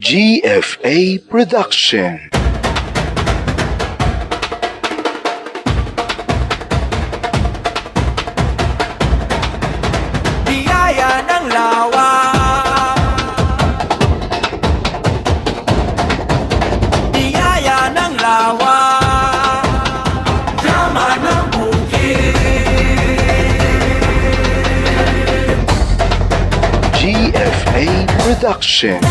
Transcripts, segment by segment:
GFA Production. Biyaya ng lawa, biyaya ng lawa, yaman ng bukid. GFA Production.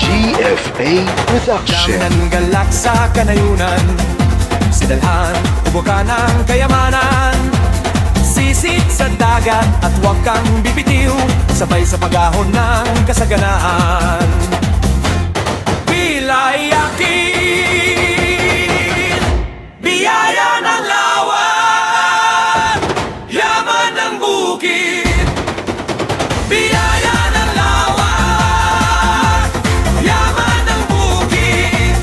GFA Production. Dam ng galak sa kanayunan, sinalhan, ubukan ng kayamanan. Sisit sa dagat at huwag kang bibitiw, sabay sa pag-ahon ng kasaganaan. Bilayakin, biyaya ng lawa, yaman ng bukid. Biyaya ng lawa, yaman ng bukid.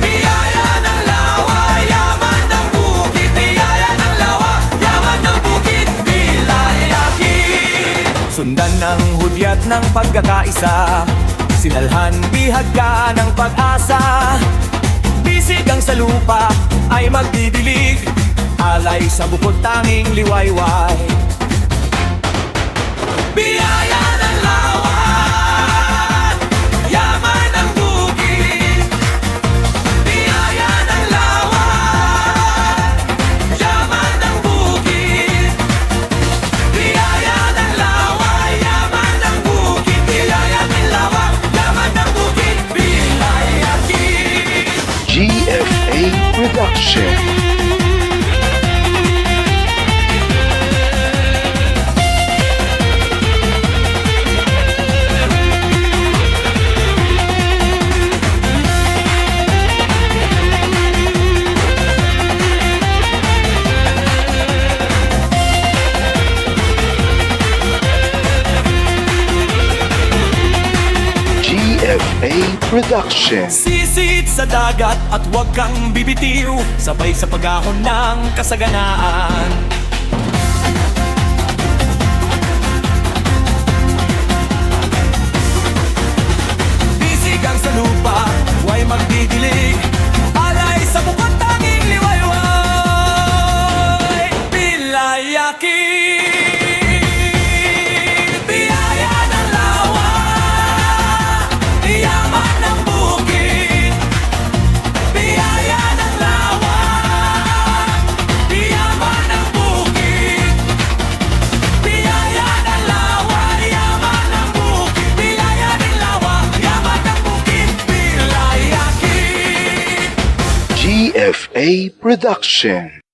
Biyaya ng lawa, yaman ng bukid. Biyaya ng lawa, yaman ng bukid. Bilayakin. Sundan ng hudyat ng pagkakaisa, sinalhan bihagka ng pag-asa. Bisig ang sa lupa ay magdidilig, alay sa bukod tanging liwayway. Biyaya ng lawa, yaman ng bukid. Biyaya ng lawa, yaman ng bukid. Biyaya ng lawa, yaman ng bukid. Biyaya ng lawa, yaman ng bukid. Bilayakin. GFA Production. GFA Production. Sisit sa dagat at huwag kang bibitiw, sabay sa pag-ahon ng kasaganaan. Bisig ang sa lupa, huwag magdidilig, alay sa bukod tanging liwayway. Bilayakin. GFA Production.